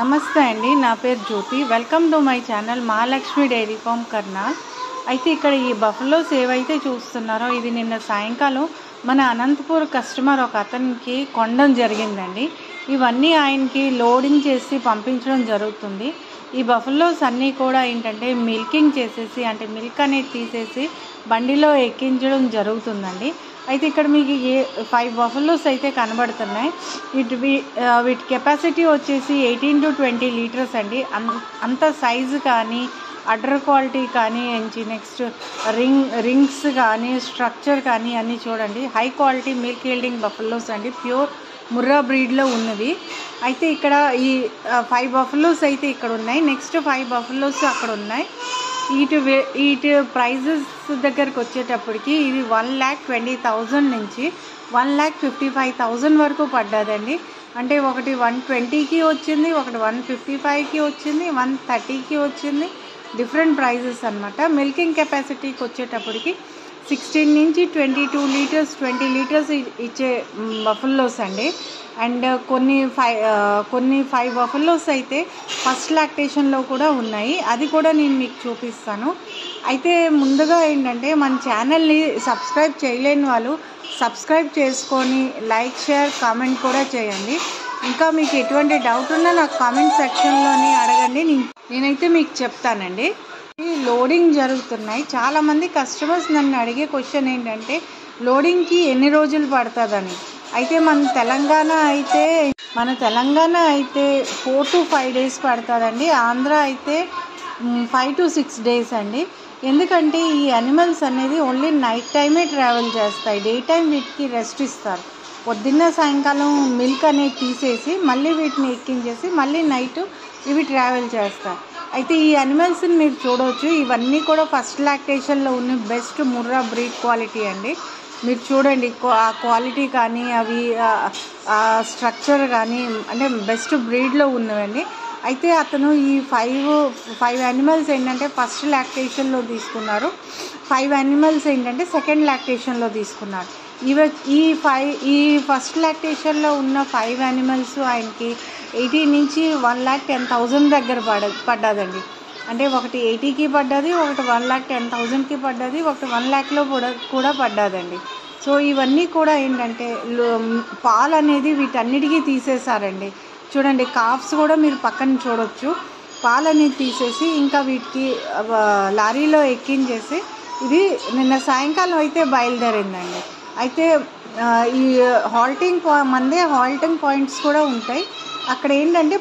నమస్తే అండి, నా పేరు Jyothi. Welcome to my channel Mahalakshmi dairy farm Karnal. అయితే ఇక్కడ ఈ బఫెలోస్ ఏవైతే చూస్తున్నారో ఇది నిన్న సాయంకాలం మన అనంతపూర్ కస్టమర్ ఒక అతనికి కొనడం జరిగిందండి. ఇవన్నీ ఆయనకి లోడింగ్ చేసి పంపించడం జరుగుతుంది. ఈ బఫెలోస్ అన్నీ కూడా ఏంటంటే మిల్కింగ్ చేసేసి, అంటే మిల్క్ అనేది తీసేసి బండిలో ఎక్కించడం జరుగుతుందండి. అయితే ఇక్కడ మీకు 5 బఫెలోస్ అయితే కనబడుతున్నాయి. వీటి కెపాసిటీ వచ్చేసి 18 to 20 లీటర్స్ అండి. అంత సైజు కానీ, అడర్ క్వాలిటీ కానీ, నెక్స్ట్ రింగ్స్ కానీ, స్ట్రక్చర్ కానీ అన్నీ చూడండి. High quality milk yielding buffaloes అండి, ప్యూర్ ముర్రా బ్రీడ్లో ఉన్నవి. అయితే ఇక్కడ ఈ 5 బఫెలోస్ అయితే ఇక్కడ ఉన్నాయి. నెక్స్ట్ 5 బఫెలోస్ అక్కడ ఉన్నాయి. వీటి ప్రైజెస్ దగ్గరకు వచ్చేటప్పటికి ఇది 1,20,000 నుంచి 1,55,000 వరకు పడ్డదండి. అంటే ఒకటి 120కి వచ్చింది, ఒకటి 155కి వచ్చింది, 130కి వచ్చింది. డిఫరెంట్ ప్రైజెస్ అనమాట. మిల్కింగ్ కెపాసిటీకి వచ్చేటప్పటికి 16 నుంచి 22 లీటర్స్ 20 లీటర్స్ ఇచ్చే బఫెలోస్ అండి. అండ్ కొన్ని 5 బఫెలోస్ అయితే ఫస్ట్ లాక్టేషన్లో కూడా ఉన్నాయి. అది కూడా నేను మీకు చూపిస్తాను. అయితే ముందుగా ఏంటంటే మన ఛానల్ని సబ్స్క్రైబ్ చేయలేని వాళ్ళు సబ్స్క్రైబ్ చేసుకొని లైక్, షేర్, కామెంట్ కూడా చేయండి. ఇంకా మీకు ఎటువంటి డౌట్ ఉన్నా నాకు కామెంట్ సెక్షన్లోని అడగండి, నేనైతే మీకు చెప్తానండి. లోడింగ్ జరుగుతున్నాయి. చాలామంది కస్టమర్స్ నన్ను అడిగే క్వశ్చన్ ఏంటంటే లోడింగ్కి ఎన్ని రోజులు పడుతుందని. అయితే మన తెలంగాణ అయితే 4 to 5 డేస్ పడుతుందండి. ఆంధ్ర అయితే 5 to 6 డేస్ అండి. ఎందుకంటే ఈ యానిమల్స్ అనేది ఓన్లీ నైట్ టైమే ట్రావెల్ చేస్తాయి. డే టైం వీటికి రెస్ట్ ఇస్తారు. పొద్దున్న సాయంకాలం మిల్క్ అనేది తీసేసి మళ్ళీ వీటిని ఎక్కించేసి మళ్ళీ నైట్ ఇవి ట్రావెల్ చేస్తాయి. అయితే ఈ యానిమల్స్ని మీరు చూడవచ్చు. ఇవన్నీ కూడా ఫస్ట్ లాక్టేషన్లో ఉన్న బెస్ట్ ముర్రా బ్రీడ్ క్వాలిటీ అండి. మీరు చూడండి, ఆ క్వాలిటీ కానీ, అవి స్ట్రక్చర్ కానీ అంటే బెస్ట్ బ్రీడ్లో ఉన్నవండి. అయితే అతను ఈ 5 యానిమల్స్ ఏంటంటే ఫస్ట్ లాక్టేషన్లో తీసుకున్నారు. 5 యానిమల్స్ ఏంటంటే సెకండ్ లాక్టేషన్లో తీసుకున్నారు. ఈ ఫస్ట్ లాక్టేషన్లో ఉన్న 5 యానిమల్స్ ఆయనకి 80 నుంచి 1,10,000 దగ్గర పడ్డదండి. అంటే ఒకటి 80కి పడ్డది, ఒకటి 1,10,000కి పడ్డది, ఒకటి 1 lakh కూడా పడ్డదండి. సో ఇవన్నీ కూడా ఏంటంటే పాలు అనేది వీటన్నిటికీ తీసేశారండి. చూడండి, కాఫ్స్ కూడా మీరు పక్కన చూడొచ్చు. పాలు అనేది తీసేసి ఇంకా వీటికి లారీలో ఎక్కించేసి ఇది నిన్న సాయంకాలం అయితే బయలుదేరిందండి. అయితే ఈ హాల్టింగ్ పాయింట్స్ కూడా ఉంటాయి. అక్కడ ఏంటంటే